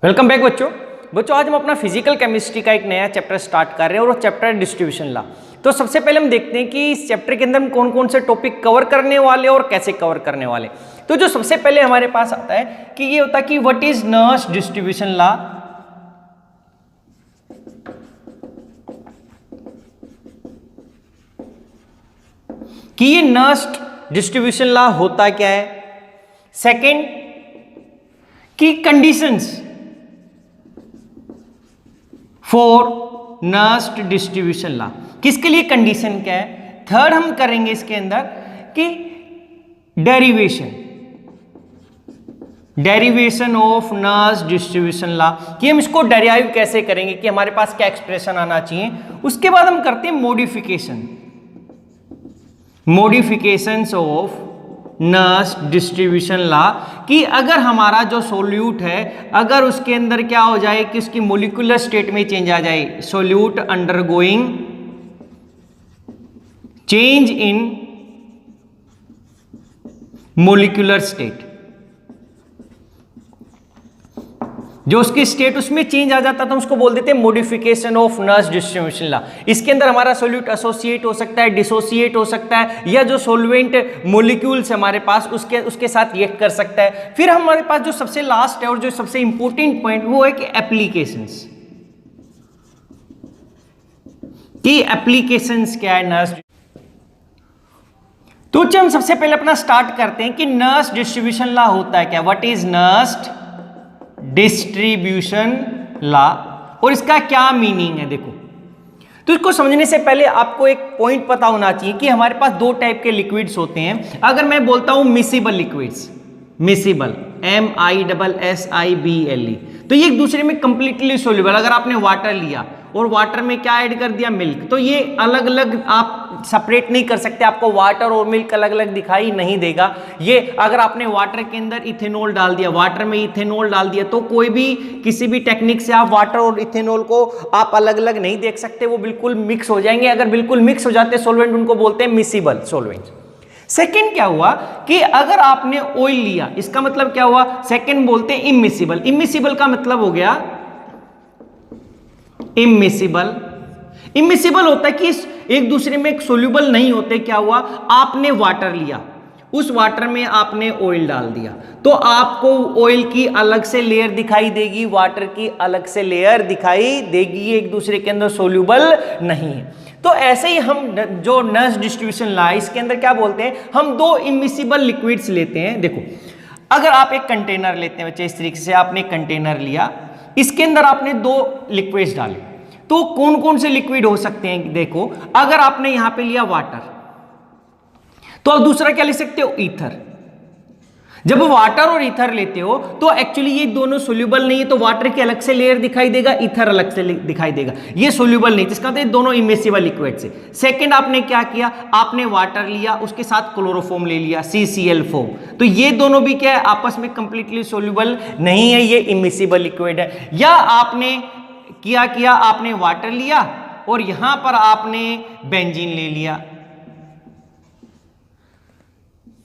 Welcome back बच्चों आज हम अपना फिजिकल केमिस्ट्री का एक नया चैप्टर स्टार्ट कर रहे हैं और वो चैप्टर है डिस्ट्रीब्यूशन लॉ। तो सबसे पहले हम देखते हैं कि इस चैप्टर के अंदर हम कौन कौन से टॉपिक कवर करने वाले और कैसे कवर करने वाले। तो जो सबसे पहले हमारे पास आता है कि ये होता है कि what is nurse distribution law. कि ये नर्स डिस्ट्रीब्यूशन लॉ होता क्या है। सेकंड कि conditions for nurse distribution law, किसके लिए कंडीशन क्या है। थर्ड हम करेंगे इसके अंदर कि derivation of nurse distribution law, कि हम इसको डेराइव कैसे करेंगे, कि हमारे पास क्या एक्सप्रेशन आना चाहिए। उसके बाद हम करते हैं modifications of nurse distribution law, कि अगर हमारा जो सोल्यूट है अगर उसके अंदर क्या हो जाए कि उसकी मोलिकुलर स्टेट में चेंज आ जाए, solute undergoing change in molecular state, जो उसकी स्टेट उसमें चेंज आ जाता है तो उसको बोल देते हैं modification of nurse distribution law. इसके अंदर हमारा सोल्यूट एसोसिएट हो सकता है, डिसोसिएट हो सकता है, या जो सोल्वेंट मॉलिक्यूल्स हमारे पास उसके साथ रिएक्ट कर सकता है। फिर हमारे पास जो सबसे लास्ट है और जो सबसे इंपॉर्टेंट पॉइंट वो है कि एप्लीकेशंस, कि एप्लीकेशंस क्या है नर्स। तो हम सबसे पहले अपना स्टार्ट करते हैं कि नर्स डिस्ट्रीब्यूशन लॉ होता है क्या, what is nurse distribution law और इसका क्या मीनिंग है। देखो, तो इसको समझने से पहले आपको एक पॉइंट पता होना चाहिए कि हमारे पास दो टाइप के लिक्विड्स होते हैं। अगर मैं बोलता हूं मिसिबल लिक्विड्स, मिसिबल MISSIBLE, तो ये एक दूसरे में कंप्लीटली सोल्यूबल। अगर आपने वाटर लिया और वाटर में क्या ऐड कर दिया, मिल्क, तो ये अलग अलग आप सेपरेट नहीं कर सकते, आपको वाटर और मिल्क अलग अलग दिखाई नहीं देगा। ये अगर आपने वाटर के अंदर इथेनॉल डाल दिया, वाटर में इथेनॉल डाल दिया, तो कोई भी किसी भी टेक्निक से आप वाटर और इथेनॉल को आप अलग अलग नहीं देख सकते, वो बिल्कुल मिक्स हो जाएंगे। अगर बिल्कुल मिक्स हो जाते सॉल्वेंट, उनको बोलते हैं मिसिबल सॉल्वेंट। सेकंड क्या हुआ कि अगर आपने ऑयल लिया, इसका मतलब क्या हुआ, सेकंड बोलते हैं इमिसिबल। इमिसिबल का मतलब हो गया इमिसिबल होता है कि एक दूसरे में सोल्यूबल नहीं होते। क्या हुआ, आपने वाटर लिया, उस वाटर में आपने ऑयल डाल दिया, तो आपको ऑयल की अलग से लेयर दिखाई देगी, वाटर की अलग से लेयर दिखाई देगी, एक दूसरे के अंदर सोल्यूबल नहीं है। तो ऐसे ही हम जो नर्स डिस्ट्रीब्यूशन लॉ इसके अंदर क्या बोलते हैं, हम दो इमिसिबल लिक्विड्स लेते हैं। देखो, अगर आप एक कंटेनर लेते हैं बच्चे, इस तरीके से आपने कंटेनर लिया, इसके अंदर आपने दो लिक्विड्स डाले, तो कौन कौन से लिक्विड हो सकते हैं। देखो, अगर आपने यहां पे लिया वाटर, तो आप दूसरा क्या ले सकते हो, ईथर। जब वाटर और ईथर लेते हो तो एक्चुअली ये दोनों सोल्यूबल नहीं है, तो वाटर की अलग से लेयर दिखाई देगा, ईथर अलग से दिखाई देगा, ये सोल्यूबल नहीं, जिसका मतलब दोनों इमिसिबल लिक्विड से। सेकंड आपने क्या किया, आपने वाटर लिया, उसके साथ क्लोरोफॉर्म ले लिया, CCl4, तो ये दोनों भी क्या है, आपस में कंप्लीटली सोल्यूबल नहीं है, ये इमिसिबल लिक्विड है। या आपने किया आपने वाटर लिया और यहां पर आपने बेंजीन ले लिया,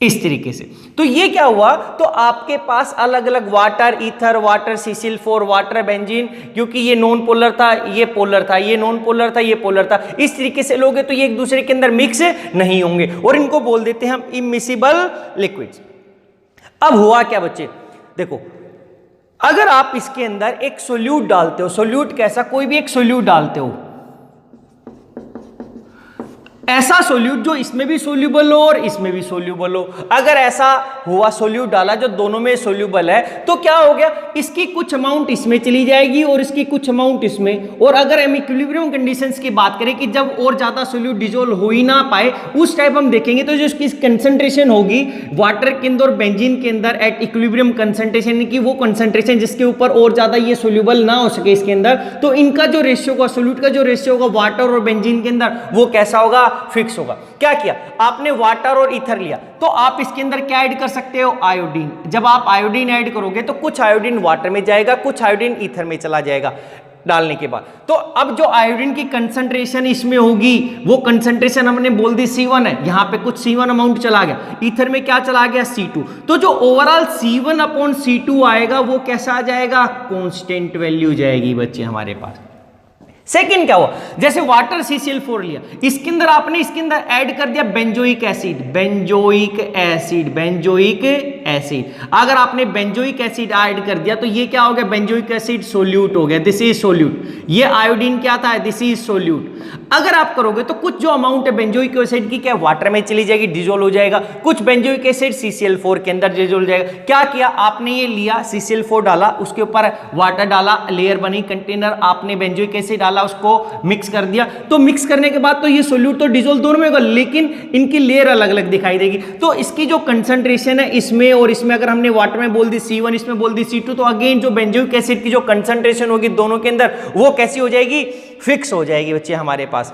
इस तरीके से। तो ये क्या हुआ, तो आपके पास अलग अलग water ether, water CCl4, water benzene, क्योंकि ये नॉन पोलर था, ये पोलर था, ये नॉन पोलर था, ये पोलर था, इस तरीके से लोगे तो ये एक दूसरे के अंदर मिक्स नहीं होंगे और इनको बोल देते हैं हम इमिसिबल लिक्विड्स। अब हुआ क्या बच्चे, देखो, अगर आप इसके अंदर एक सोल्यूट डालते हो, सोल्यूट कैसा, कोई भी एक सोल्यूट डालते हो, ऐसा सोल्यूट जो इसमें भी सोल्यूबल हो और इसमें भी सोल्यूबल हो। अगर ऐसा हुआ सोल्यूट डाला जो दोनों में सोल्यूबल है, तो क्या हो गया, इसकी कुछ अमाउंट इसमें चली जाएगी और इसकी कुछ अमाउंट इसमें। और अगर हम इक्विलिब्रियम कंडीशंस की बात करें कि जब और ज्यादा सोल्यूट डिसॉल्व हो ही ना पाए, उस टाइप हम देखेंगे तो जो इसकी कंसंट्रेशन होगी वाटर के अंदर और बेंजीन के अंदर एट इक्विलिब्रियम कंसंट्रेशन, की वो कंसंट्रेशन जिसके ऊपर और ज्यादा ये सोल्यूबल ना हो सके इसके अंदर, तो इनका जो रेशियो होगा, सोल्यूट का जो रेशियो होगा वाटर और बेंजीन के अंदर, वो कैसा होगा, फिक्स होगा। क्या किया आपने, वाटर और ईथर लिया, तो आप इसके अंदर क्या ऐड कर सकते हो, आयोडीन। जब आप आयोडीन ऐड करोगे तो कुछ आयोडीन वाटर में जाएगा, कुछ आयोडीन ईथर में चला जाएगा। डालने के बाद। तो अब जो आयोडीन की कंसंट्रेशन इसमें होगी वो कंसंट्रेशन हमने बोल दी C1 है, यहां पे कुछ C1 अमाउंट चला गया, ईथर में क्या चला गया C2। तो जो ओवरऑल C1/C2 आएगा वो कैसा आ जाएगा, कांस्टेंट वैल्यू जाएगी बच्चे हमारे पास। सेकंड क्या हुआ, जैसे वाटर CCl4 लिया, इसके अंदर आपने इसके अंदर ऐड कर दिया benzoic acid, benzoic acid, benzoic acid. अगर आपने बेंजोइक एसिड ऐड कर दिया तो ये क्या हो गया, बेंजोइक एसिड सोल्यूट हो गया, दिस इज सोल्यूट। ये आयोडीन क्या था, दिस इज सोल्यूट। अगर आप करोगे तो कुछ जो अमाउंट है बेंजोइक एसिड की क्या वाटर में चली जाएगी, डिजोल्व हो जाएगा, कुछ बेंजोइक एसिड CCl4 के अंदर डिजोल्व हो जाएगा। क्या किया आपने, ये लिया CCl4 डाला, उसके ऊपर वाटर डाला, लेयर बनी कंटेनर, आपने बेंजोइक एसिड डाला, उसको मिक्स कर दिया। तो मिक्स करने के बाद तो ये सोल्यूट तो डिसॉल्व दोनों में होगा, लेकिन इनकी लेयर अलग अलग दिखाई देगी। तो इसकी जो कंसंट्रेशन है इसमें और इसमें, अगर हमने वाटर में बोल दी C1, इसमें बोल दी C2, तो अगेन जो बेंजोइक एसिड की जो कंसंट्रेशन होगी दोनों के अंदर वो कैसी हो जाएगी, फिक्स हो जाएगी बच्चे हमारे पास।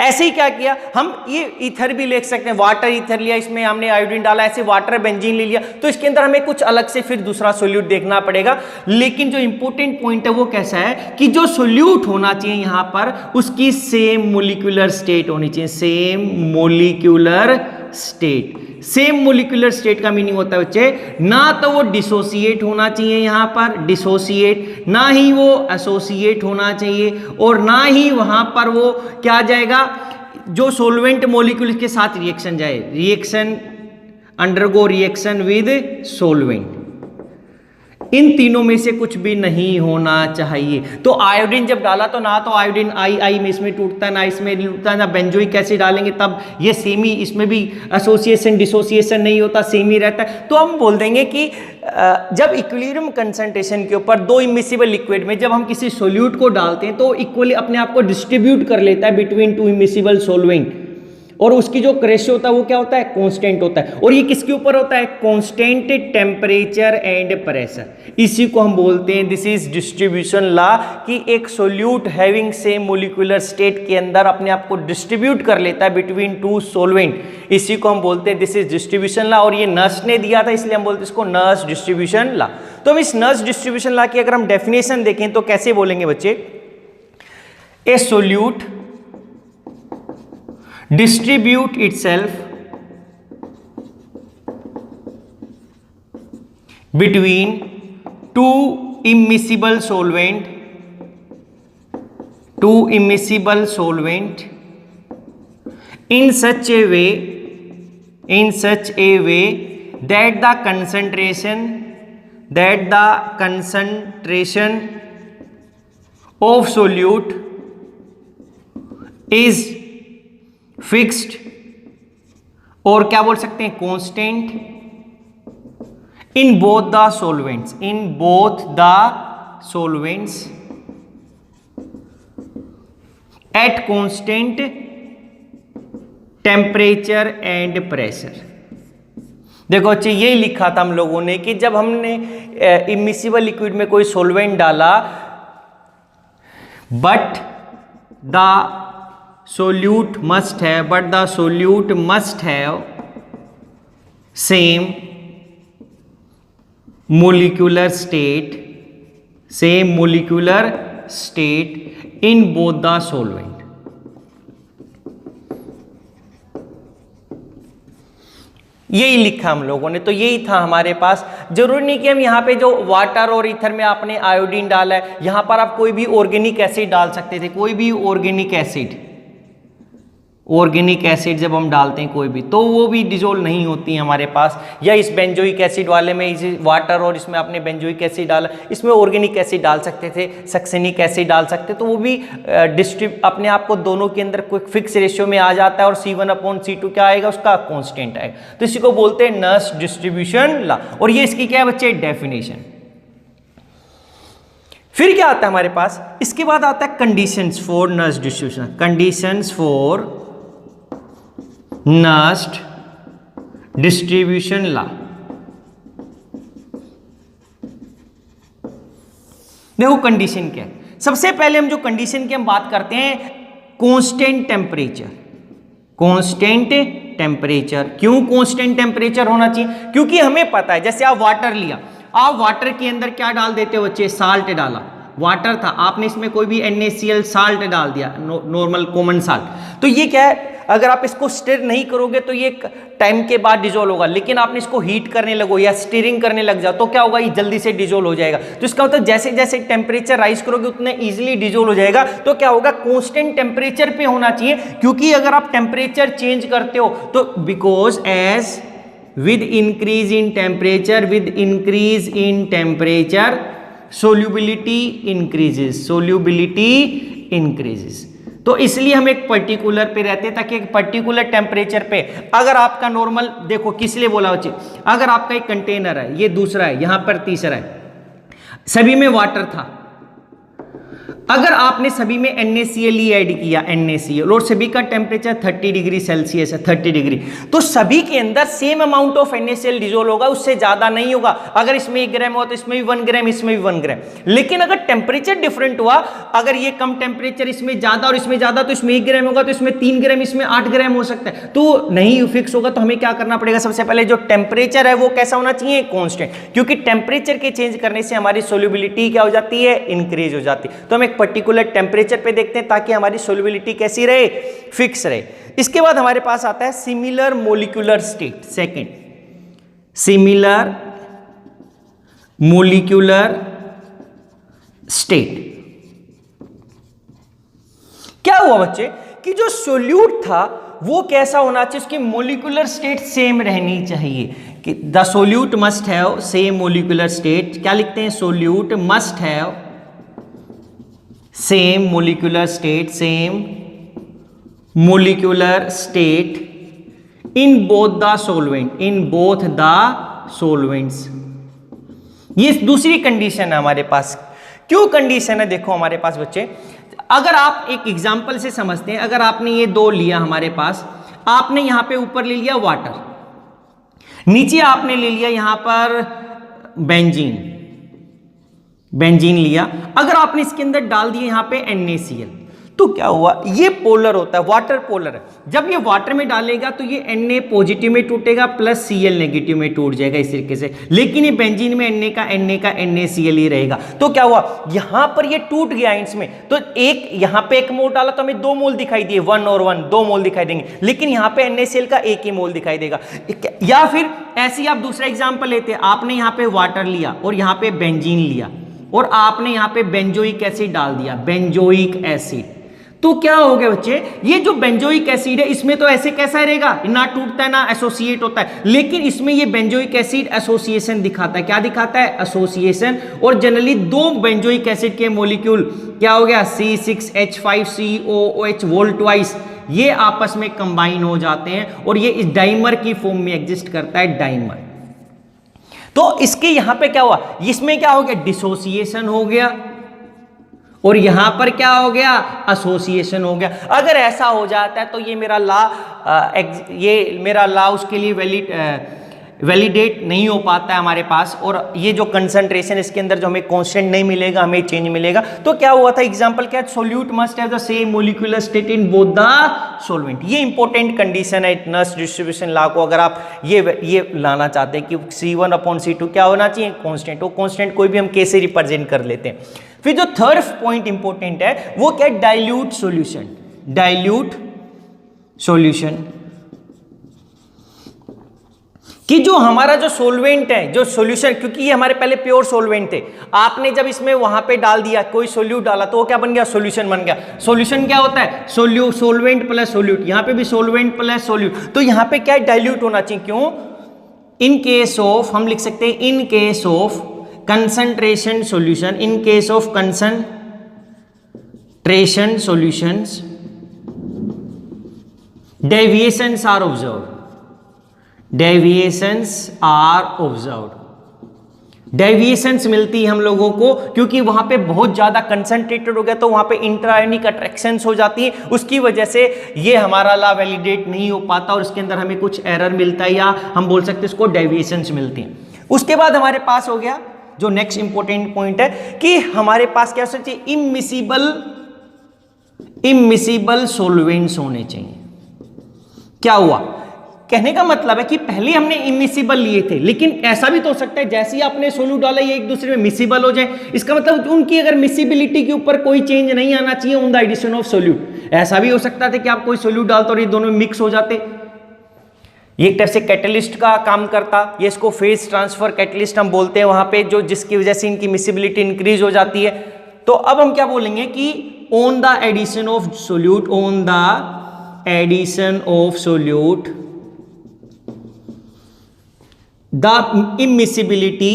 ऐसे ही क्या किया, हम ये ईथर भी लिख सकते हैं, वाटर ईथर लिया, इसमें हमने आयोडीन डाला, ऐसे वाटर बेंजीन ले लिया, तो इसके अंदर हमें कुछ अलग से फिर दूसरा सोल्यूट देखना पड़ेगा। लेकिन जो इंपॉर्टेंट पॉइंट है वो कैसा है कि जो सोल्यूट होना चाहिए यहां पर उसकी सेम मोलिकुलर स्टेट होनी चाहिए, same molecular state. Same molecular state का मीनिंग होता है बच्चे, ना तो वो डिसोसिएट होना चाहिए यहां पर, डिसोसिएट, ना ही वो एसोसिएट होना चाहिए, और ना ही वहां पर वो क्या जाएगा, जो सोलवेंट मोलिक्यूल के साथ रिएक्शन जाए, reaction undergo reaction with solvent, इन तीनों में से कुछ भी नहीं होना चाहिए। तो आयोडीन जब डाला तो ना तो आयोडीन आई में इसमें टूटता है, ना इसमें टूटता है, ना बेंजोइक एसिड डालेंगे तब ये सेमी, इसमें भी एसोसिएशन डिसोसिएशन नहीं होता, सेमी रहता है। तो हम बोल देंगे कि जब इक्विलिब्रियम कंसंट्रेशन के ऊपर दो इमिसिबल लिक्विड में जब हम किसी सोल्यूट को डालते हैं तो इक्वली अपने आप को डिस्ट्रीब्यूट कर लेता है बिटवीन टू इमिसिबल सोलवेंट, और उसकी जो रेशियो होता है वो क्या होता है, कांस्टेंट होता है। और ये किसके ऊपर होता है, कांस्टेंट टेम्परेचर एंड प्रेशर। इसी को हम बोलते हैं, दिस इज डिस्ट्रीब्यूशन लॉ, कि एक solute having same molecular state के अंदर अपने आप को डिस्ट्रीब्यूट कर लेता है बिटवीन टू सोलवेंट, इसी को हम बोलते हैं दिस इज डिस्ट्रीब्यूशन लॉ। और ये नर्स ने दिया था इसलिए हम बोलते हैं इसको नर्स डिस्ट्रीब्यूशन लॉ। तो हम इस नर्स डिस्ट्रीब्यूशन लॉ की अगर हम डेफिनेशन देखें तो कैसे बोलेंगे बच्चे, ए solute distribute itself between two immiscible solvent in such a way that the concentration of solute is fixed, और क्या बोल सकते हैं, constant, in both the solvents at constant temperature and pressure. देखो बच्चे यही लिखा था हम लोगों ने कि जब हमने इमिसिबल लिक्विड में कोई सॉल्वेंट डाला, but the solute must have same molecular state in both the solvent। यही लिखा हम लोगों ने, तो यही था हमारे पास। जरूरी नहीं कि हम यहाँ पे जो वाटर और ईथर में आपने आयोडीन डाला है, यहाँ पर आप कोई भी ऑर्गेनिक एसिड डाल सकते थे, कोई भी ऑर्गेनिक एसिड जब हम डालते हैं कोई भी, तो वो भी डिजोल्व नहीं होती है हमारे पास। या इस बेंजोइक एसिड वाले में इस वाटर और इसमें आपने बेंजोइक एसिड डाला, इसमें ऑर्गेनिक एसिड डाल सकते थे, सक्सेनिक एसिड डाल सकते, तो वो भी अपने आप को दोनों के अंदर कोई फिक्स रेशियो में आ जाता है, और C1/C2 क्या आएगा, उसका कांस्टेंट आएगा। तो इसी को बोलते हैं नर्स डिस्ट्रीब्यूशन लॉ। और ये इसकी क्या है बच्चे, डेफिनेशन। फिर क्या आता है हमारे पास, इसके बाद आता है conditions for nurse distribution, conditions for nurse distribution law. देखो कंडीशन क्या है, सबसे पहले हम जो कंडीशन की हम बात करते हैं, कांस्टेंट टेम्परेचर। क्यों कांस्टेंट टेम्परेचर होना चाहिए, क्योंकि हमें पता है, जैसे आप वाटर लिया, आप वाटर के अंदर क्या डाल देते हो बच्चे, साल्ट डाला, वाटर था, आपने इसमें कोई भी NaCl साल्ट डाल दिया, नॉर्मल कॉमन साल्ट, तो ये क्या है, अगर आप इसको स्टिर नहीं करोगे तो ये टाइम के बाद डिजोल्व होगा, लेकिन आपने इसको हीट करने लगो या स्टीरिंग करने लग जाओ तो क्या होगा, ये जल्दी से डिजोल्व हो जाएगा। तो इसका मतलब जैसे जैसे टेम्परेचर राइज करोगे उतने इजीली डिजोल्व हो जाएगा। तो क्या होगा, कांस्टेंट टेम्परेचर पे होना चाहिए, क्योंकि अगर आप टेम्परेचर चेंज करते हो तो because as with increase in temperature solubility increases। तो इसलिए हम एक पर्टिकुलर पे रहते हैं, ताकि एक पर्टिकुलर टेम्परेचर पे, अगर आपका नॉर्मल, देखो किस लिए बोला बच्चे, अगर आपका एक कंटेनर है, ये दूसरा है, यहां पर तीसरा है, सभी में वाटर था, अगर आपने सभी में NaCl ऐड किया, NaCl, और सभी का टेम्परेचर 30 डिग्री सेल्सियस है, 30 डिग्री, तो सभी के अंदर same amount of NaCl dissolve होगा, उससे ज्यादा नहीं होगा। अगर इसमें 1 ग्राम हो तो इसमें भी 1 ग्राम, इसमें भी 1 ग्राम। लेकिन अगर टेम्परेचर डिफरेंट हुआ, अगर ये कम टेम्परेचर, इसमें ज्यादा और इसमें ज्यादा, तो इसमें 1 ग्राम होगा, तो इसमें 3 ग्राम, इसमें 8 ग्राम हो सकता है, तो नहीं फिक्स होगा। तो हमें क्या करना पड़ेगा, सबसे पहले जो टेम्परेचर है वो कैसा होना चाहिए, कांस्टेंट, क्योंकि टेम्परेचर के चेंज करने से हमारी सोल्यूबिलिटी क्या हो जाती है, इंक्रीज हो जाती है। तो हम एक पर्टिकुलर टेम्परेचर पे देखते हैं ताकि हमारी सोल्यूबिलिटी कैसी रहे, फिक्स रहे। इसके बाद हमारे पास आता है similar molecular state, second, similar molecular state. क्या हुआ बच्चे कि जो सोल्यूट था वो कैसा होना चाहिए, उसकी मोलिकुलर स्टेट सेम रहनी चाहिए, कि the solute must have same molecular state. क्या लिखते हैं, solute must have same molecular state in both the solvents। ये दूसरी कंडीशन है हमारे पास। क्यों कंडीशन है, देखो हमारे पास बच्चे, अगर आप एक एग्जांपल से समझते हैं, अगर आपने ये दो लिया हमारे पास, आपने यहां पे ऊपर ले लिया वाटर, नीचे आपने ले लिया यहां पर बेंजीन लिया, अगर आपने इसके अंदर डाल दिया यहां पे NaCl, तो क्या हुआ, ये पोलर होता है, वाटर पोलर है, जब ये वाटर में डालेगा तो ये Na पॉजिटिव में टूटेगा प्लस Cl नेगेटिव में टूट जाएगा इस तरीके से, लेकिन ये बेंजीन में Na का NaCl ही रहेगा। तो क्या हुआ, यहां पर ये टूट गया इसमें, तो एक यहां पे 1 मोल डाला तो हमें 2 मोल दिखाई दिए, 1 और 1 2 मोल दिखाई देंगे, लेकिन यहां पे NaCl का 1 ही मोल दिखाई देगा। या फिर ऐसे ही आप दूसरा एग्जाम्पल लेते हैं, आपने यहां पे वाटर लिया और यहां पे बेंजीन लिया और आपने यहां पे बेंजोइक एसिड डाल दिया, बेंजोइक एसिड, तो क्या हो गया बच्चे, ये जो बेंजोइक एसिड है इसमें तो ऐसे कैसा रहेगा, ना टूटता है ना एसोसिएट होता है, लेकिन इसमें ये बेंजोइक एसिड एसोसिएशन दिखाता है। क्या दिखाता है, एसोसिएशन। और जनरली 2 बेंजोइक एसिड के मॉलिक्यूल क्या हो गया, C6H5COOH वोल्ट वाइज, ये आपस में कंबाइन हो जाते हैं और ये इस डाइमर की फॉर्म में एग्जिस्ट करता है, डाइमर। तो इसके यहां पे क्या हुआ, इसमें क्या हो गया, डिसोसिएशन हो गया, और यहां पर क्या हो गया, एसोसिएशन हो गया। अगर ऐसा हो जाता है तो ये मेरा लॉ उसके लिए वैलिडेट नहीं हो पाता है हमारे पास, और ये जो कंसंट्रेशन इसके अंदर जो हमें कांस्टेंट नहीं मिलेगा, हमें चेंज मिलेगा। तो क्या हुआ था, एग्जांपल क्या है, solute must have the same molecular state in both the solvent. ये इंपॉर्टेंट कंडीशन है नर्स डिस्ट्रीब्यूशन लॉ को, अगर आप ये लाना चाहते हैं कि C1/C2 क्या होना चाहिए, कांस्टेंट। वो कांस्टेंट कोई भी हम कैसे रिप्रेजेंट कर लेते हैं। फिर जो थर्ड पॉइंट इंपॉर्टेंट है वो क्या है, डाइल्यूट सॉल्यूशन। डाइल्यूट सॉल्यूशन कि जो हमारा जो सोल्वेंट है, जो सॉल्यूशन, क्योंकि ये हमारे पहले प्योर सोल्वेंट थे, आपने जब इसमें वहां पे डाल दिया, कोई सोल्यूट डाला तो वो क्या बन गया, सॉल्यूशन बन गया। सॉल्यूशन क्या होता है, सोल्वेंट प्लस सोल्यूट, यहां पे भी सोल्वेंट प्लस सोल्यूट, तो यहां पे क्या डाइल्यूट होना चाहिए। क्यों, इन केस ऑफ, हम लिख सकते हैं in case of concentration solution, in case of concentration solutions deviations are observed, deviations मिलती है हम लोगों को, क्योंकि वहां पे बहुत ज्यादा कंसंट्रेटेड हो गया तो वहां पे इंट्रायोनिक अट्रैक्शंस हो जाती है, उसकी वजह से ये हमारा लॉ वैलिडेट नहीं हो पाता और इसके अंदर हमें कुछ एरर मिलता है, या हम बोल सकते हैं इसको डेविएशंस मिलती हैं। उसके बाद हमारे पास हो गया जो नेक्स्ट इंपॉर्टेंट पॉइंट है कि हमारे पास क्या होना चाहिए, इमिसिबल सॉल्वेंट्स होने चाहिए। क्या हुआ, कहने का मतलब है कि पहले हमने इमिसिबल लिए थे, लेकिन ऐसा भी तो हो सकता है जैसे ही आपने सोल्यूट डाला ये एक दूसरे में मिसिबल हो जाए। इसका मतलब उनकी अगर मिसिबिलिटी के ऊपर कोई चेंज नहीं आना चाहिए on the addition of solute. ऐसा भी हो सकता था कि आप कोई सोल्यूट डालते और ये दोनों मिक्स हो जाते, ये एक तरह से कैटलिस्ट का काम करता। ये इसको फेज ट्रांसफर कैटलिस्ट हम बोलते हैं वहां पे, जो जिसकी वजह से इनकी मिसिबिलिटी इंक्रीज हो जाती है। तो अब हम क्या बोलेंगे कि on the addition of solute, on the addition of solute the immiscibility,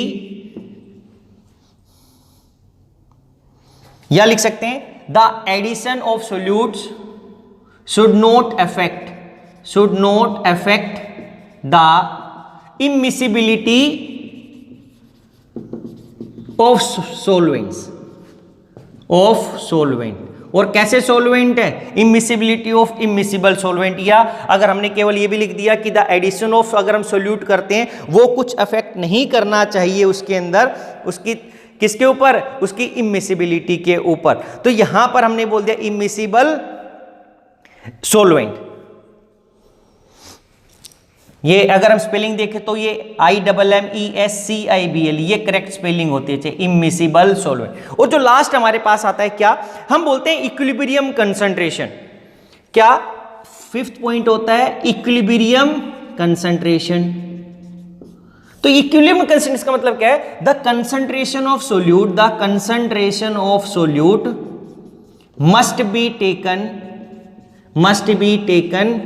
या लिख सकते हैं the addition of solutes should not affect the immiscibility of solvent. और कैसे सोलवेंट है? Immiscibility of immiscible solvent. या अगर हमने केवल ये भी लिख दिया कि द एडिशन ऑफ, अगर हम सोल्यूट करते हैं वो कुछ अफेक्ट नहीं करना चाहिए उसके अंदर, उसकी किसके ऊपर? उसकी इमिसिबिलिटी के ऊपर। तो यहां पर हमने बोल दिया इमिसिबल सोलवेंट। ये अगर हम स्पेलिंग देखें तो ये IMMESCIBL, ये करेक्ट स्पेलिंग होती है इमिसिबल सोलवेंट। और जो लास्ट हमारे पास आता है क्या, हम बोलते हैं इक्विलिब्रियम कंसंट्रेशन। क्या फिफ्थ पॉइंट होता है? Equilibrium concentration. तो इक्विलिब्रियम कंसंट्रेशन का मतलब क्या है? The concentration of solute must be taken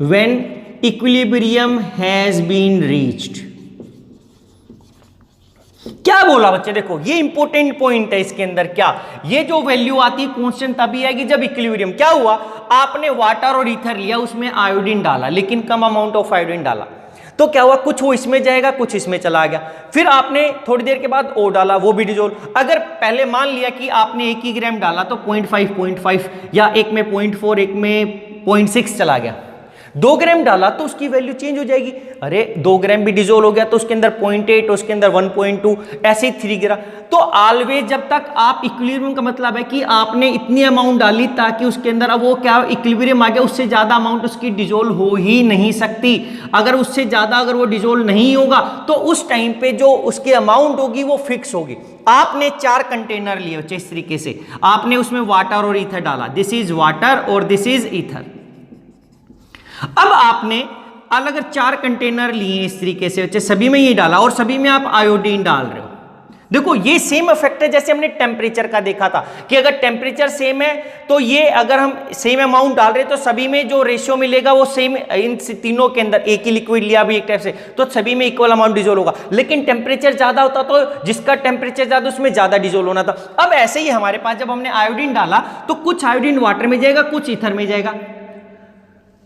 when equilibrium has been reached. क्या बोला बच्चे? देखो ये इंपॉर्टेंट पॉइंट है इसके अंदर। क्या ये जो वैल्यू आती है कांस्टेंट तभी आएगी जब इक्विलिब्रियम, क्या हुआ, आपने वाटर और ईथर लिया, उसमें आयोडीन डाला, लेकिन कम अमाउंट ऑफ आयोडीन डाला, तो क्या हुआ, कुछ वो इसमें जाएगा, कुछ इसमें चला गया। फिर आपने थोड़ी देर के बाद ओ डाला, वो भी डिजोल्व। अगर पहले मान लिया कि आपने 1 ही ग्राम डाला तो 0.5 या एक में 0.4, एक में 0.6 चला गया। 2 ग्राम डाला तो उसकी वैल्यू चेंज हो जाएगी। अरे 2 ग्राम भी डिजोल्व हो गया तो उसके अंदर 0.8, उसके अंदर 1.2, ऐसे ही 3 गिरा। तो ऑलवेज जब तक आप इक्विलिब्रियम का मतलब है कि आपने इतनी अमाउंट डाली ताकि उसके अंदर, अब वो क्या इक्विलिब्रियम आ गया, उससे ज्यादा अमाउंट उसकी डिजोल्व हो ही नहीं सकती। अगर उससे ज्यादा अगर वो डिजोल्व नहीं होगा तो उस टाइम पे जो उसकी अमाउंट होगी वो फिक्स होगी। आपने 4 कंटेनर लिए बच्चे इस तरीके से, आपने उसमें वाटर और ईथर डाला, दिस इज वाटर और दिस इज ईथर। अब आपने अलग 4 कंटेनर लिए इस तरीके से बच्चे, सभी में ये डाला और सभी में आप आयोडीन डाल रहे हो। देखो ये सेम इफेक्ट है जैसे हमने टेम्परेचर का देखा था कि अगर टेम्परेचर सेम है तो ये अगर हम सेम अमाउंट डाल रहे हैं तो सभी में जो रेशियो मिलेगा वो सेम, इन तीनों के अंदर एक ही लिक्विड लिया भी एक टाइप से तो सभी में इक्वल अमाउंट डिजोल्व होगा। लेकिन टेम्परेचर ज्यादा होता तो जिसका टेम्परेचर ज्यादा उसमें ज्यादा डिजोल्व होना था। अब ऐसे ही हमारे पास जब हमने आयोडीन डाला तो कुछ आयोडीन वाटर में जाएगा, कुछ ईथर में जाएगा,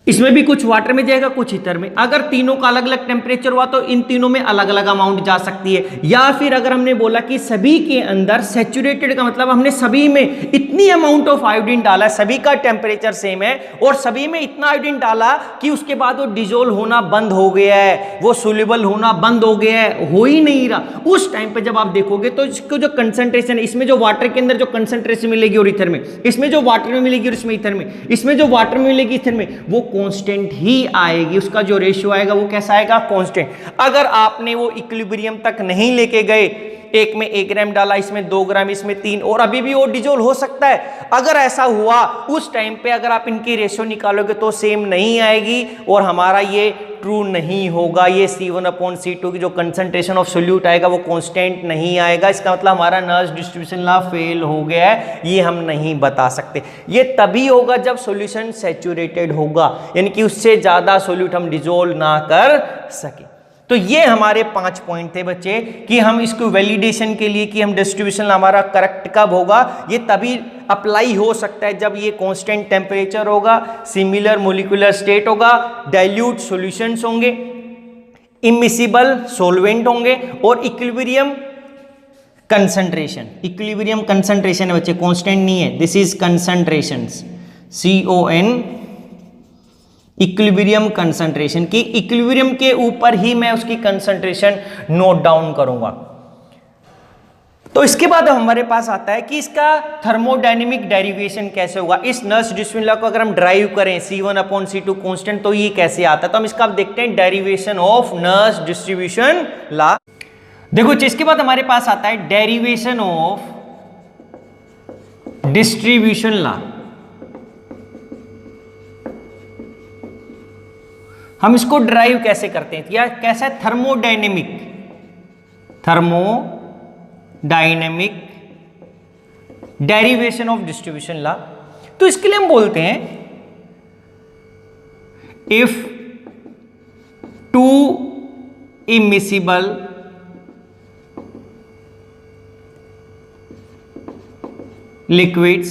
इसमें भी कुछ वाटर में जाएगा, कुछ ईथर में। अगर तीनों का अलग अलग टेम्परेचर हुआ तो इन तीनों में अलग अलग अमाउंट जा सकती है। या फिर अगर हमने बोला कि सभी के अंदर सैचुरेटेड का मतलब हमने सभी में इतनी अमाउंट ऑफ आयोडीन डाला, सभी का टेम्परेचर सेम है और सभी में इतना आयोडीन डाला कि उसके बाद वो डिजोल्व होना बंद हो गया है, वो सोल्यूबल होना बंद हो गया है, हो ही नहीं रहा। उस टाइम पे जब आप देखोगे तो इसको जो कंसंट्रेशन है, इसमें जो वाटर के अंदर जो कंसंट्रेशन मिलेगी और ईथर में, इसमें जो वाटर में मिलेगी और इसमें ईथर में, इसमें जो वाटर में मिलेगी ईथर में, वो कांस्टेंट ही आएगी। उसका जो रेशियो आएगा वो कैसा आएगा? कांस्टेंट। अगर आपने वो इक्विलिब्रियम तक नहीं लेके गए, एक में 1 ग्राम डाला, इसमें 2 ग्राम, इसमें 3, और अभी भी वो डिजोल्व हो सकता है। अगर ऐसा हुआ उस टाइम पे अगर आप इनकी रेशियो निकालोगे तो सेम नहीं आएगी और हमारा ये ट्रू नहीं होगा। ये C1/C2 की जो कंसंट्रेशन ऑफ सोल्यूट आएगा वो कांस्टेंट नहीं आएगा। इसका मतलब हमारा नर्स डिस्ट्रीब्यूशन लॉ फेल हो गया है, ये हम नहीं बता सकते। ये तभी होगा जब सॉल्यूशन सैचुरेटेड होगा, यानी कि उससे ज्यादा सोल्यूट हम डिजोल्व ना कर सके। तो ये हमारे 5 पॉइंट थे बच्चे कि हम इसको वैलिडेशन के लिए कि हम डिस्ट्रीब्यूशन हमारा करेक्ट कब होगा, ये तभी अप्लाई हो सकता है जब ये कांस्टेंट टेम्परेचर होगा, सिमिलर मोलिकुलर स्टेट होगा, डाइल्यूट सॉल्यूशंस होंगे, इमिसिबल सॉल्वेंट होंगे और इक्विलिब्रियम कंसंट्रेशन। इक्विलिब्रियम कंसंट्रेशन है बच्चे, कांस्टेंट नहीं है, this is concentrations, CON equilibrium concentration की इक्विलिब्रियम के ऊपर ही मैं उसकी कंसंट्रेशन नोट डाउन करूंगा। तो इसके बाद हमारे पास आता है कि इसका थर्मोडायनेमिक डेरिवेशन कैसे होगा। इस नर्स डिस्ट्रीब्यूशन लॉ को अगर हम ड्राइव करें C1/C2 कांस्टेंट, तो ये कैसे आता है, तो हम इसका देखते हैं derivation of nurse distribution law. देखो इसके बाद हमारे पास आता है डेरिवेशन ऑफ डिस्ट्रीब्यूशन लॉ। हम इसको ड्राइव कैसे करते हैं, या कैसा है, thermodynamic derivation of distribution law. तो इसके लिए हम बोलते हैं if two immiscible liquids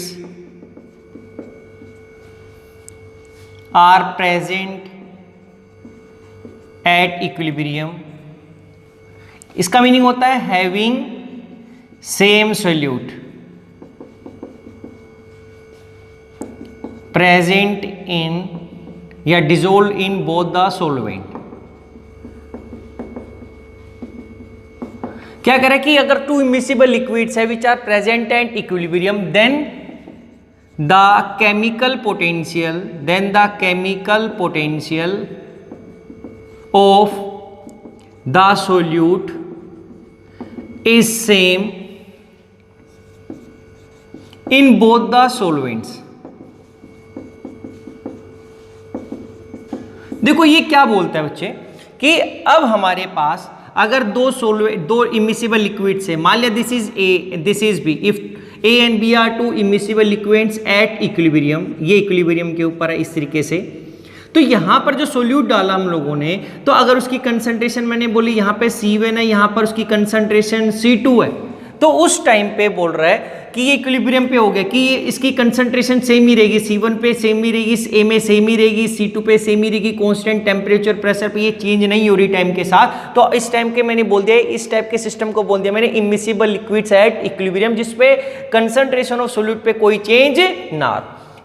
are present at equilibrium, इसका मीनिंग होता है having same solute present in या dissolved in both the solvent। क्या करें कि अगर टू इमिसिबल लिक्विड्स है which are present at equilibrium, then the chemical potential of the solute is same in both the solvents. देखो ये क्या बोलता है बच्चे कि अब हमारे पास अगर दो इमिसिबल लिक्विड्स है, मान लिया this is A this is B, if A and B are two immiscible liquids at equilibrium, ये इक्विलिब्रियम के ऊपर है इस तरीके से। तो यहाँ पर जो सोल्यूट डाला हम लोगों ने, तो अगर उसकी कंसंट्रेशन मैंने बोली यहाँ पे C1 है, यहाँ पर उसकी कंसंट्रेशन C2 है, तो उस टाइम पे बोल रहा है कि ये इक्विलिब्रियम पे हो गया कि ये इसकी कंसंट्रेशन सेम ही रहेगी, C1 पे सेम ही रहेगी, A में सेम ही रहेगी, C2 पे सेम ही रहेगी, कांस्टेंट टेम्परेचर प्रेशर पे ये चेंज नहीं हो रही टाइम के साथ। तो इस टाइम के मैंने बोल दिया, इस टाइप के सिस्टम को बोल दिया मैंने इमिसिबल लिक्विड्स एट इक्विलिब्रियम, जिसपे कंसंट्रेशन ऑफ सोल्यूट पे कोई चेंज ना हो।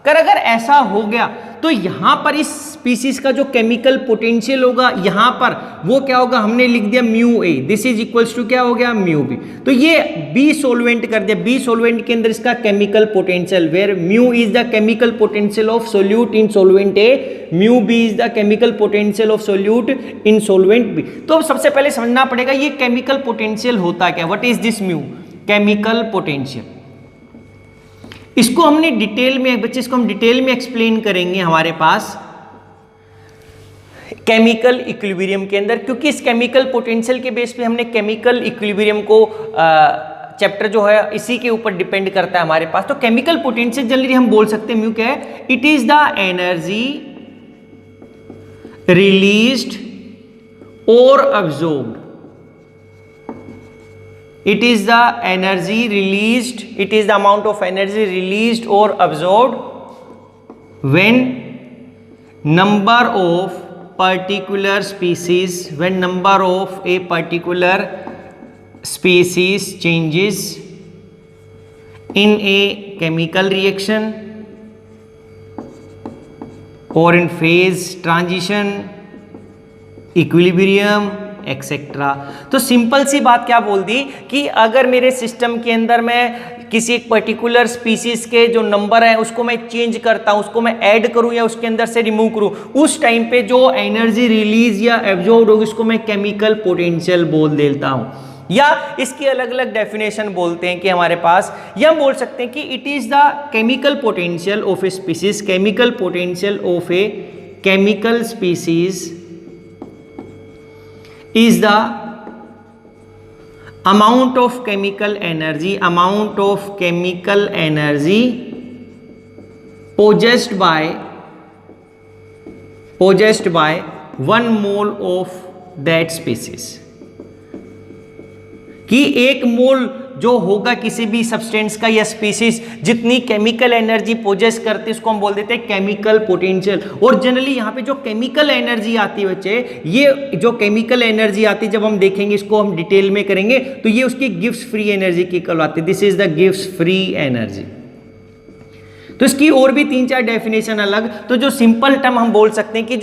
अगर ऐसा हो गया तो यहां पर इस स्पीसीज का जो केमिकल पोटेंशियल होगा यहां पर वो क्या होगा, हमने लिख दिया mu A, this is equals to क्या हो गया, म्यू बी। तो ये बी सोलवेंट कर दिया, बी सोलवेंट के अंदर इसका chemical potential, where mu is the chemical potential of solute in solvent A, mu B is the chemical potential of solute in solvent B. तो सबसे पहले समझना पड़ेगा ये केमिकल पोटेंशियल होता क्या, what is this mu, chemical potential. इसको हमने डिटेल में बच्चे, इसको हम डिटेल में एक्सप्लेन करेंगे हमारे पास केमिकल इक्विलिब्रियम के अंदर, क्योंकि इस केमिकल पोटेंशियल के बेस पे हमने केमिकल इक्विलिब्रियम को चैप्टर जो है इसी के ऊपर डिपेंड करता है हमारे पास। तो केमिकल पोटेंशियल जनरली हम बोल सकते हैं म्यू क्या है, it is the energy released और absorbed, it is the energy released, it is the amount of energy released or absorbed when number of particular species, when number of a particular species changes in a chemical reaction or in phase transition, equilibrium etcetera. तो simple सी बात क्या बोल दी कि अगर मेरे system के अंदर मैं किसी एक पर्टिकुलर स्पीसीज के जो नंबर है उसको मैं चेंज करता हूं, उसको मैं ऐड करूं या उसके अंदर से रिमूव करूं, उस टाइम पे जो एनर्जी रिलीज या एब्जॉर्ब होगी उसको मैं केमिकल पोटेंशियल बोल देता हूं, या इसकी अलग अलग डेफिनेशन बोलते हैं कि हमारे पास, या हम बोल सकते हैं कि it is the chemical potential of a species, chemical potential of a chemical species is the amount of chemical energy possessed by 1 mole of that species, कि एक मोल जो होगा किसी भी सब्सटेंस का या स्पीसीज जितनी केमिकल एनर्जी पोजेस करती है उसको हम बोल देते हैं केमिकल पोटेंशियल। और जनरली यहाँ पे जो केमिकल एनर्जी आती है बच्चे, ये जो केमिकल एनर्जी आती है जब हम देखेंगे इसको हम डिटेल में करेंगे तो ये उसकी गिव्स फ्री एनर्जी की कहलाती है, this is the gives free energy. तो इसकी और भी 3-4 डेफिनेशन अलग। तो जो सिंपल टर्म हम बोल सकते हैं कि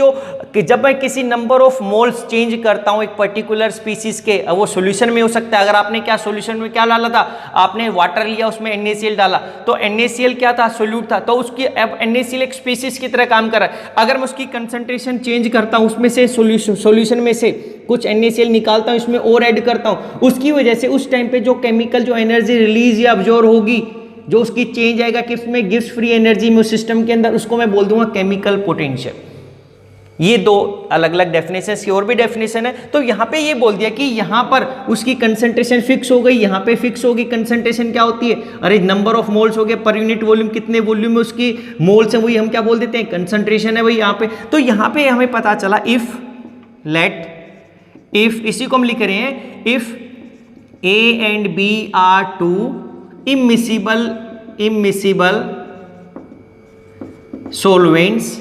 जब मैं किसी नंबर ऑफ मोल्स चेंज करता हूं एक पर्टिकुलर स्पीसीज के, वो सॉल्यूशन में हो सकता है। अगर आपने क्या सॉल्यूशन में क्या डाला था, आपने वाटर लिया, उसमें NaCl डाला, तो NaCl क्या था, सोल्यूट था, तो उसकी अब NaCl एक स्पीसीज की तरह काम कर रहा है। अगर मैं उसकी कंसंट्रेशन चेंज करता हूं, उसमें से सॉल्यूशन में से कुछ NaCl निकालता हूं, इसमें और ऐड करता हूं, उसकी वजह से उस टाइम पे जो केमिकल जो एनर्जी रिलीज या अब्जॉर्ब होगी, जो उसकी चेंज आएगा किस में, गिब्स फ्री एनर्जी में, सिस्टम के अंदर, उसको मैं बोल दूंगा केमिकल पोटेंशियल। ये दो अलग अलग डेफिनेशन की और भी डेफिनेशन है। तो यहाँ पे ये बोल दिया कि यहाँ पर उसकी कंसंट्रेशन फिक्स हो गई, यहाँ पे फिक्स होगी। कंसंट्रेशन क्या होती है, अरे नंबर ऑफ मोल्स हो गया पर यूनिट वॉल्यूम, कितने वॉल्यूम में उसकी मोल्स है, वही हम क्या बोल देते हैं, कंसंट्रेशन है वही यहाँ पे। तो यहाँ पे हमें पता चला इफ इसी को हम लिख रहे हैं, if A and B are two immiscible solvents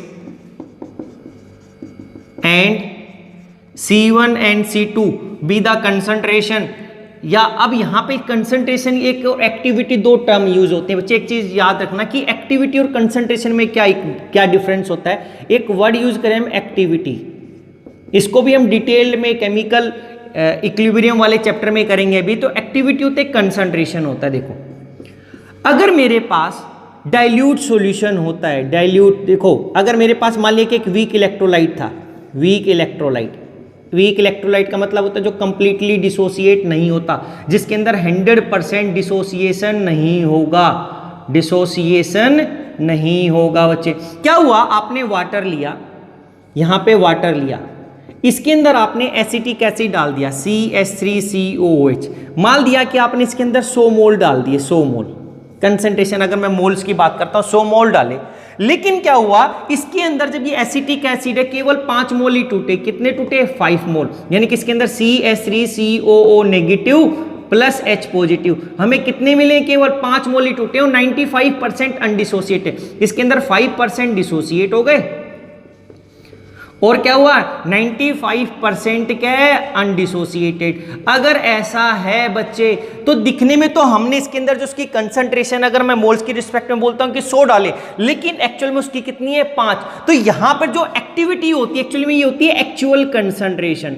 and C1 and C2 be the concentration, या अब यहां पे कंसंट्रेशन एक और एक्टिविटी, दो टर्म यूज होते हैं बच्चे। एक चीज याद रखना कि एक्टिविटी और कंसंट्रेशन में क्या डिफरेंस होता है। एक वर्ड यूज करें हम एक्टिविटी, इसको भी हम डिटेल में केमिकल इक्विलिब्रियम वाले चैप्टर में करेंगे अभी। तो एक्टिविटी होते है, कंसंट्रेशन होता है। देखो अगर मेरे पास डाइल्यूट सॉल्यूशन होता है, डाइल्यूट, देखो अगर मेरे पास मान लिया कि एक वीक इलेक्ट्रोलाइट था, वीक इलेक्ट्रोलाइट का मतलब होता है जो कंप्लीटली डिसोसिएट नहीं होता, जिसके अंदर 100% डिसोसिएशन नहीं होगा बच्चे। क्या हुआ, आपने वाटर लिया, यहां पे वाटर लिया, इसके अंदर आपने एसिटिक एसिड डाल दिया CH3COOH, मान दिया कि आपने इसके अंदर 100 मोल डाल दिए, 100 मोल कंसंट्रेशन, अगर मैं मोल्स की बात करता हूं 100 मोल डाले। लेकिन क्या हुआ, इसके अंदर जब ये एसिटिक एसिड है केवल 5 मोल ही टूटे, कितने टूटे, 5 मोल, यानी कि इसके अंदर CH3COO negative plus H positive, हमें कितने मिले, केवल 5 मोल ही टूटे और 95% अनडिसोसिएटेड, इसके अंदर 5% डिसोसिएट हो गए और क्या हुआ, 95% क्या है, अनडिसोसिएटेड। अगर ऐसा है बच्चे तो दिखने में तो हमने इसके अंदर जो उसकी कंसंट्रेशन, अगर मैं मोल्स की रिस्पेक्ट में बोलता हूं कि 100 डाले, लेकिन एक्चुअल में उसकी कितनी है, 5। तो यहां पर जो एक्टिविटी होती है एक्चुअली में ये होती है एक्चुअल कंसंट्रेशन।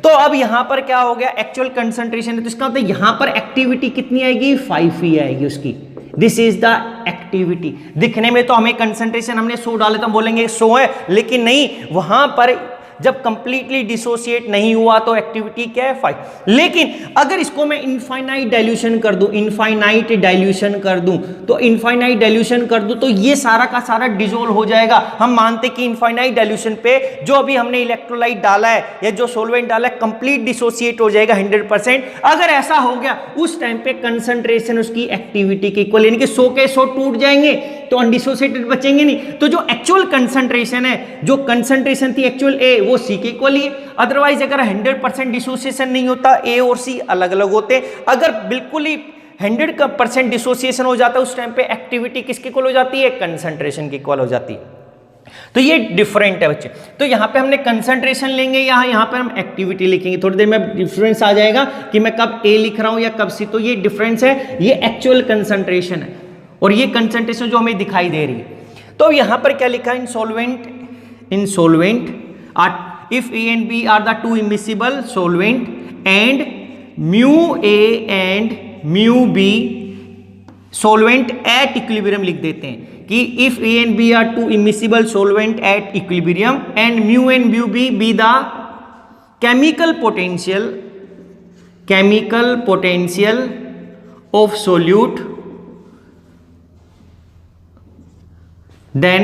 तो अब यहां पर क्या हो गया, एक्चुअल कंसंट्रेशन है, तो इसका मतलब यहां पर एक्टिविटी कितनी आएगी, 5 ही आएगी उसकी। This is the activity. दिखने में तो हमें कंसंट्रेशन हमने 100 डाले तो हम बोलेंगे 100 है, लेकिन नहीं, वहां पर जब कंप्लीटली डिसोसिएट नहीं हुआ तो एक्टिविटी क्या है, 5। लेकिन अगर इसको मैं इनफाइनाइट डाइल्यूशन कर दूं, तो ये सारा का सारा डिसोल्व हो जाएगा। हम मानते कि इनफाइनाइट डाइल्यूशन पे जो अभी हमने इलेक्ट्रोलाइट डाला है या जो सोलवेंट डाला है कंप्लीट डिसोसिएट हो जाएगा 100%। अगर ऐसा हो गया उस टाइम पे कंसंट्रेशन उसकी एक्टिविटी के इक्वल, यानी कि 100 के 100 टूट जाएंगे तो अनडिसोसिएटेड बचेंगे नहीं। तो जो एक्चुअल कंसंट्रेशन है, जो कंसंट्रेशन थी एक्चुअल ए, वो सी के इक्वल ही है। अदरवाइज अगर 100% डिसोसिएशन नहीं होता, ए और सी अलग अलग होते। अगर बिल्कुल ही 100% डिसोसिएशन हो जाता है उस टाइम पे एक्टिविटी किसके इक्वल हो जाती है, कंसंट्रेशन के इक्वल हो जाती है। तो ये डिफरेंट है बच्चे। तो यहाँ पे हमने कंसंट्रेशन लेंगे, यहाँ पे हम एक्टिविटी लिखेंगे। थोड़ी देर में डिफरेंस आ जाएगा कि मैं कब ए लिख रहा हूं या कब सी। तो ये डिफरेंस है, ये एक्चुअल कंसंट्रेशन है और ये कंसंट्रेशन जो हमें दिखाई दे रही है। तो यहाँ पर क्या लिखा है, इन solvent if A and B are the two immiscible solvent and mu A and mu B solvent at equilibrium, लिख देते हैं कि if A and B are two immiscible solvent at equilibrium and mu and mu B be the chemical potential of solute, then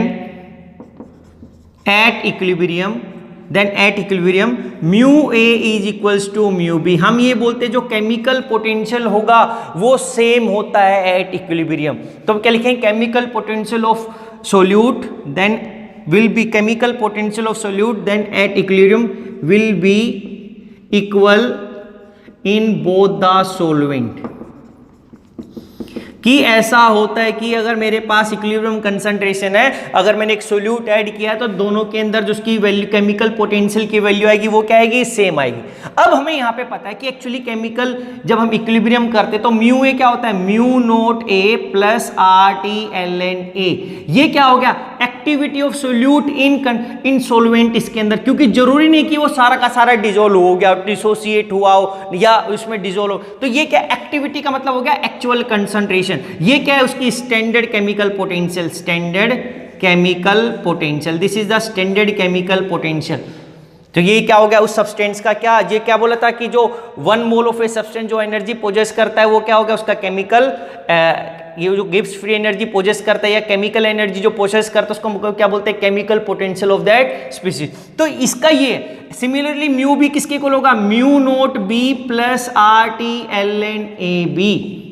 at equilibrium mu A is equals to mu B। हम ये बोलते हैं जो chemical potential होगा वो same होता है at equilibrium. तो हम क्या लिखेंगे, chemical potential of solute then will be at equilibrium will be equal in both the solvent. कि ऐसा होता है कि अगर मेरे पास इक्विलिब्रियम कंसंट्रेशन है, अगर मैंने एक सोल्यूट ऐड किया है तो दोनों के अंदर जो उसकी वैल्यू केमिकल पोटेंशियल की वैल्यू आएगी वो क्या आएगी, सेम आएगी। अब हमें यहाँ पे पता है कि एक्चुअली केमिकल जब हम इक्विलिब्रियम करते तो म्यू ए क्या होता है, mu naught A plus R T L N A. ये क्या हो गया, activity of solute in solvent इसके अंदर, क्योंकि जरूरी नहीं कि वो सारा का सारा डिजोल्व हो गया, डिसोसिएट हुआ हो या उसमें डिजोल्व हो। तो ये क्या एक्टिविटी का मतलब हो गया एक्चुअल कंसंट्रेशन। ये क्या है, उसकी standard chemical potential, standard chemical potential, this is the standard chemical potential. तो ये क्या हो गया उस सब्सटेंस का, क्या ये क्या बोला था कि जो 1 मोल ऑफ ए सब्सटेंस जो एनर्जी पोजेस करता है वो क्या हो गया उसका केमिकल, ये जो गिब्स फ्री एनर्जी पोजेस करता है या केमिकल एनर्जी जो पोजेस करता है उसको क्या बोलते हैं, chemical potential of that species. तो इसका ये सिमिलरली म्यू भी किसके इक्वल होगा, mu naught B plus R T L N A B,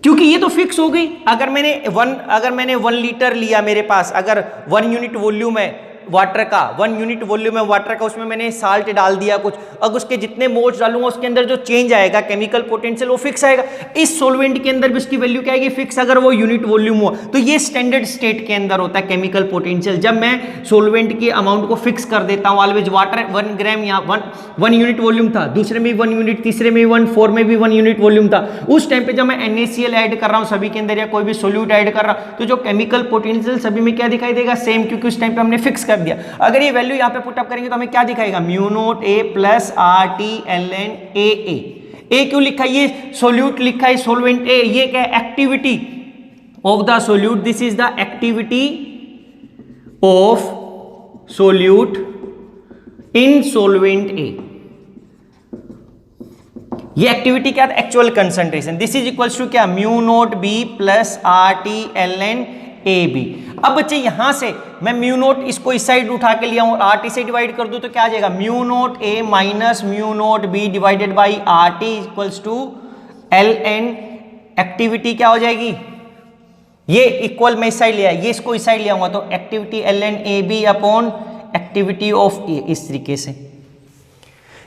क्योंकि ये तो फिक्स हो गई। अगर मैंने 1 लीटर लिया, मेरे पास अगर 1 यूनिट वॉल्यूम है वाटर का, 1 यूनिट वॉल्यूम है वाटर का, उसमें मैंने साल्ट डाल दिया कुछ, अब उसके जितने मोल्स डालूंगा उसके अंदर जो चेंज आएगा केमिकल पोटेंशियल वो फिक्स आएगा। इस सॉल्वेंट के अंदर भी उसकी वैल्यू क्या आएगी, फिक्स, अगर वो यूनिट वॉल्यूम हो। तो ये स्टैंडर्ड स्टेट के अंदर होता है केमिकल पोटेंशियल, जब मैं सॉल्वेंट की अमाउंट को फिक्स कर देता हूं। ऑलवेज वाटर 1 ग्राम, यहाँ 1 यूनिट वॉल्यूम था, दूसरे में 1 यूनिट, तीसरे में 1, 4 में भी 1 यूनिट वॉल्यूम था। उस टाइम पे जब मैं NaCl ऐड कर रहा हूं सभी के अंदर या कोई भी सोल्यूट ऐड कर रहा हूं, तो जो केमिकल पोटेंशियल सभी में क्या दिखाई देगा, सेम, क्योंकि उस टाइम पे हमने फिक्स कर दिया। अगर ये वैल्यू यहां पे पुट अप करेंगे तो हमें क्या दिखाएगा, mu naught A plus R T L N A A क्यों लिखा है, ये सोल्यूट लिखा है, सोलवेंट ए, ये क्या है, activity of the solute, this is the activity of solute in solvent A. ये एक्टिविटी क्या है, actual concentration, this is equals to क्या, mu naught B plus R T L N A B. अब बच्चे यहां से मैं म्यू नोट इसको इस साइड उठा के लिया हूं, आर टी से डिवाइड कर दूं तो क्या आ जाएगा, mu naught A minus mu naught B divided by R T equals to L N. Activity क्या हो जाएगी, ये इक्वल मैं इस साइड लिया, ये इसको इस साइड लिया हूं तो activity L N A B upon activity of A. इस तरीके से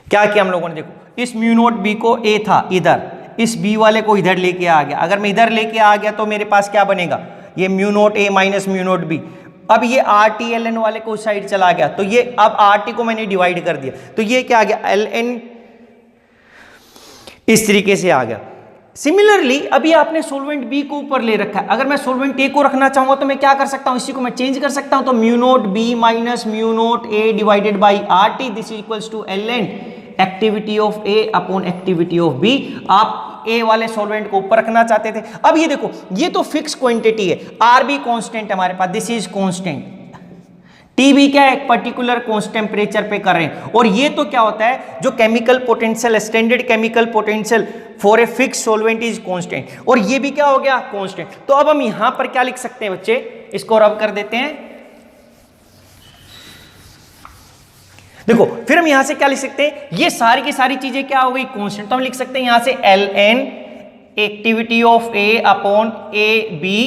क्या किया हम लोगों ने, देखो इस म्यू नोट बी को ए था इधर, इस बी वाले को इधर लेके आ गया, अगर मैं इधर लेके आ गया तो मेरे पास क्या बनेगा, ये mu naught A minus mu naught B. अब ये आर टी एल एन वाले को उस साइड चला गया, तो ये अब आर टी को मैंने डिवाइड कर दिया, तो ये क्या आ गया, एल एन इस तरीके से आ गया। सिमिलरली अभी आपने सोलवेंट बी को ऊपर ले रखा है, अगर मैं सोलवेंट ए को रखना चाहूंगा तो मैं क्या कर सकता हूं, इसी को मैं चेंज कर सकता हूं, तो mu naught B minus mu naught A divided by R T, this is equals to L N activity of A upon activity of B. आप ए वाले सॉल्वेंट को ऊपर रखना चाहते थे। अब ये देखो, ये तो फिक्स क्वांटिटी है, आर बी कांस्टेंट हमारे पास, दिस इज कांस्टेंट, टी भी क्या है, एक पर्टिकुलर कांस्टेंट टेम्परेचर पे कर रहे हैं। और ये तो क्या होता है, जो chemical potential, standard chemical potential for a fix solvent is constant, और ये भी क्या हो गया, कांस्टेंट। तो अब हम यहां पर क्या लिख सकते हैं बच्चे, इसको रब कर देते हैं, देखो फिर हम यहां से क्या लिख सकते हैं, ये सारी की सारी चीजें क्या हो गई, कांस्टेंट। तो हम लिख सकते हैं यहां से L N activity of A upon A B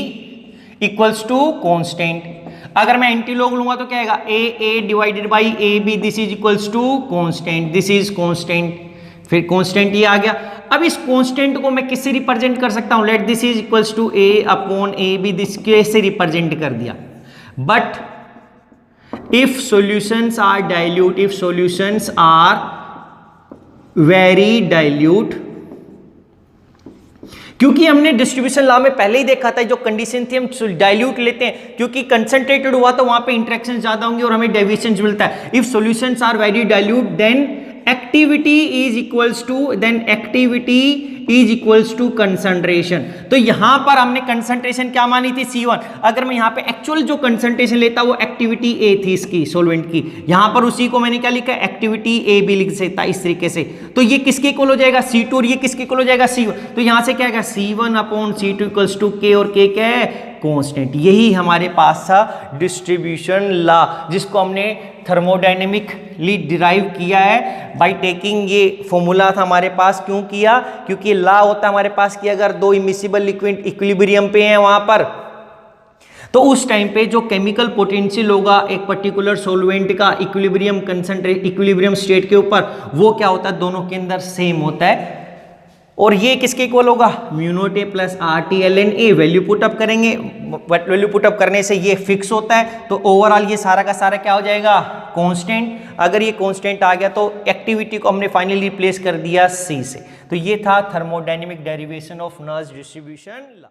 equals to constant. अगर मैं एंटी लॉग लूंगा तो क्या आएगा, A divided by A B, this is equals to constant, this is constant, फिर कांस्टेंट ये आ गया। अब इस कांस्टेंट को मैं किससे रिप्रेजेंट कर सकता हूं, let this is equals to A upon A B, this कैसे रिप्रेजेंट कर दिया। But if solutions are dilute, if solutions are very dilute, क्योंकि हमने डिस्ट्रीब्यूशन लॉ में पहले ही देखा था, जो कंडीशन थी हम डाइल्यूट लेते हैं, क्योंकि कंसंट्रेटेड हुआ तो वहां पे इंटरेक्शन ज्यादा होंगे और हमें डेविएशन मिलता है। If solutions are very dilute then activity is equals to concentration. तो यहां पर हमने कंसंट्रेशन क्या मानी थी, C1। अगर मैं यहां पे एक्चुअल जो कंसंट्रेशन लेता वो एक्टिविटी A थी इसकी सॉल्वेंट की, यहां पर उसी को मैंने क्या लिखा, एक्टिविटी A भी लिख सकता इस तरीके से। तो ये किसके इक्वल हो जाएगा, C2, और ये किसके इक्वल हो जाएगा, C1। तो यहां से क्या आएगा, C1 upon C2 equals to K, और K क्या है, कांस्टेंट। यही हमारे पास था डिस्ट्रीब्यूशन लॉ, जिसको हमने थर्मोडायनेमिकली डिराइव किया है बाय टेकिंग, ये फॉर्मूला था हमारे पास। क्यों किया, क्योंकि लॉ होता है हमारे पास कि अगर दो इमिसिबल लिक्विड इक्विलिब्रियम पे हैं वहां पर, तो उस टाइम पे जो केमिकल पोटेंशियल होगा एक पर्टिकुलर सॉल्वेंट का इक्विलिब्रियम स्टेट के ऊपर, वो क्या होता है, दोनों के अंदर सेम होता है। और ये किसके इक्वल होगा, mu naught A plus R T L N A. Value put up करेंगे, वैल्यू पुटअप करने से ये फिक्स होता है, तो ओवरऑल ये सारा का सारा क्या हो जाएगा, कांस्टेंट। अगर ये कांस्टेंट आ गया तो एक्टिविटी को हमने फाइनली रिप्लेस कर दिया सी से। तो ये था thermodynamic derivation of noise distribution.